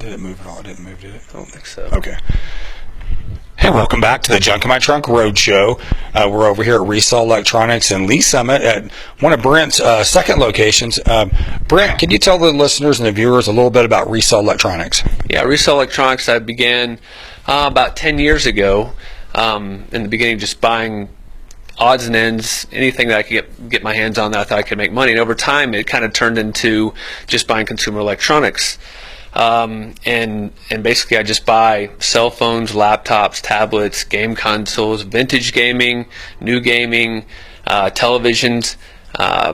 Did it move at all? It didn't move, did it? I don't think so. Okay. Hey, welcome back to the Junk in My Trunk Roadshow. We're over here at Recell Electronics in Lee Summit at one of Brent's second locations. Brent, can you tell the listeners and the viewers a little bit about Recell Electronics? Yeah, Recell Electronics I began about 10 years ago. In the beginning, just buying odds and ends, anything that I could get my hands on that I thought I could make money. And over time, it kind of turned into just buying consumer electronics. And basically I just buy cell phones, laptops, tablets, game consoles, vintage gaming, new gaming, televisions,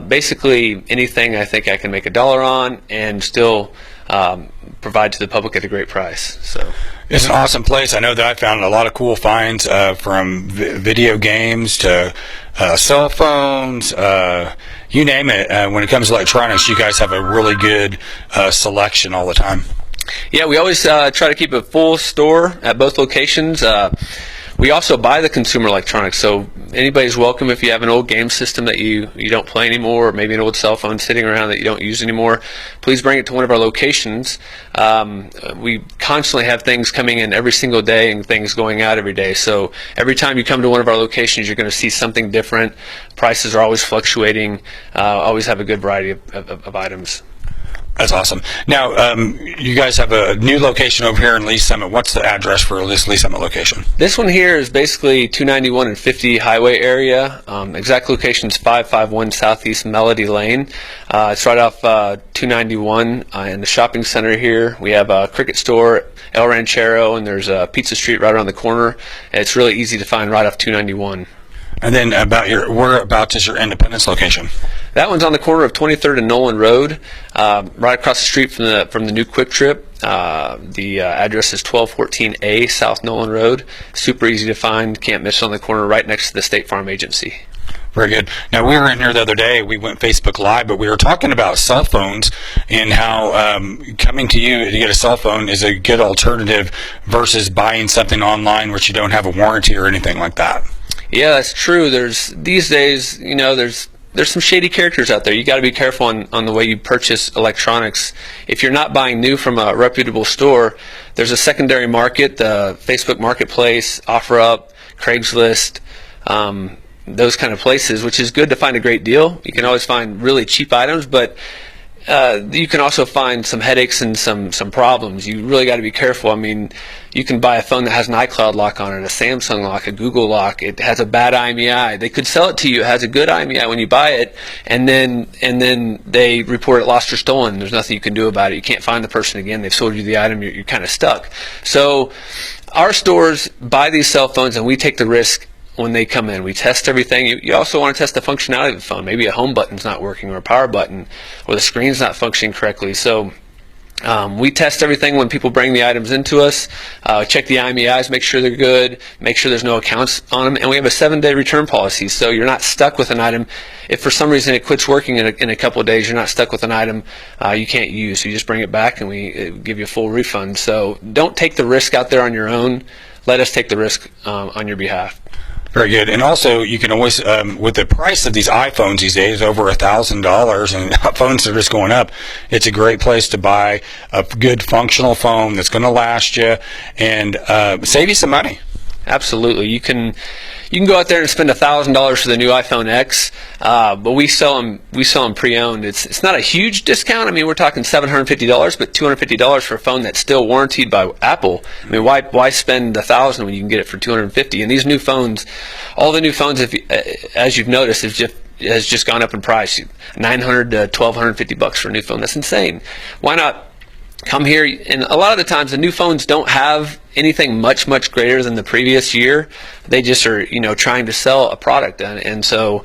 basically anything I think I can make $1 on and still provide to the public at a great price. So it's an awesome place. I know that I found a lot of cool finds from video games to cell phones, you name it. When it comes to electronics, you guys have a really good selection all the time. Yeah, we always try to keep a full store at both locations. We also buy the consumer electronics, so anybody's welcome if you have an old game system that you don't play anymore, or maybe an old cell phone sitting around that you don't use anymore. Please bring it to one of our locations. We constantly have things coming in every single day and things going out every day. So every time you come to one of our locations, you're going to see something different. Prices are always fluctuating. Always have a good variety of items. That's awesome. Now, you guys have a new location over here in Lee Summit. What's the address for this Lee Summit location? This one here is basically 291 and 50 highway area. Exact location is 551 Southeast Melody Lane. It's right off 291 in the shopping center here. We have a Cricket store, El Ranchero, and there's a Pizza Street right around the corner. It's really easy to find right off 291. And then whereabouts is your Independence location? That one's on the corner of 23rd and Nolan Road, right across the street from the new Quick Trip. The address is 1214A South Nolan Road. Super easy to find. Can't miss it on the corner, right next to the State Farm Agency. Very good. Now, we were in here the other day. We went Facebook Live, but we were talking about cell phones and how coming to you to get a cell phone is a good alternative versus buying something online which you don't have a warranty or anything like that. Yeah, that's true. These days, there's some shady characters out there. You got to be careful on the way you purchase electronics. If you're not buying new from a reputable store, there's a secondary market, the Facebook Marketplace, OfferUp, Craigslist, those kind of places, which is good to find a great deal. You can always find really cheap items, but you can also find some headaches and some problems. You really got to be careful. I mean, you can buy a phone that has an iCloud lock on it, a Samsung lock, a Google lock. It has a bad IMEI. They could sell it to you. It has a good IMEI when you buy it, and then they report it lost or stolen. There's nothing you can do about it. You can't find the person again. They've sold you the item. You're kind of stuck. So our stores buy these cell phones, and we take the risk when they come in. We test everything. You also want to test the functionality of the phone. Maybe a home button's not working, or a power button, or the screen's not functioning correctly. So we test everything when people bring the items into us, check the IMEIs, make sure they're good, make sure there's no accounts on them, and we have a 7-day return policy, so you're not stuck with an item. If for some reason it quits working in a couple of days, you're not stuck with an item you can't use. So you just bring it back and we give you a full refund. So don't take the risk out there on your own. Let us take the risk on your behalf. Very good. And also, you can always, with the price of these iPhones these days, over $1,000, and phones are just going up, it's a great place to buy a good functional phone that's going to last you and save you some money. Absolutely. You can go out there and spend $1,000 for the new iPhone X, but we sell them pre-owned. It's not a huge discount. I mean, we're talking $750, but $250 for a phone that's still warranted by Apple. I mean, why spend $1,000 when you can get it for $250? And these new phones, all the new phones, as you've noticed, has just gone up in price. $900 to $1,250 for a new phone. That's insane. Why not come here? And a lot of the times the new phones don't have anything much greater than the previous year. They just are trying to sell a product, and so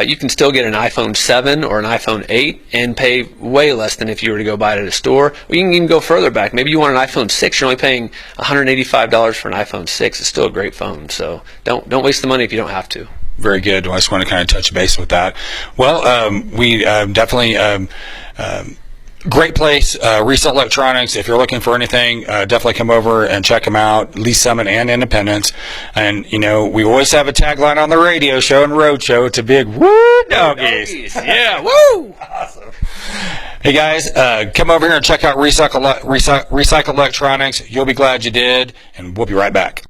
you can still get an iPhone 7 or an iPhone 8 and pay way less than if you were to go buy it at a store. Or you can even go further back. Maybe you want an iPhone 6. You're only paying $185 for an iPhone 6. It's still a great phone, so don't waste the money if you don't have to. Very good. Well, I just want to kind of touch base with that. Well, we definitely Great place, Recell Electronics. If you're looking for anything, definitely come over and check them out. Lee's Summit and Independence. And, you know, we always have a tagline on the radio show and road show. It's a big woo doggies. Yeah, woo! Awesome. Hey guys, come over here and check out Recycle Electronics. You'll be glad you did, and we'll be right back.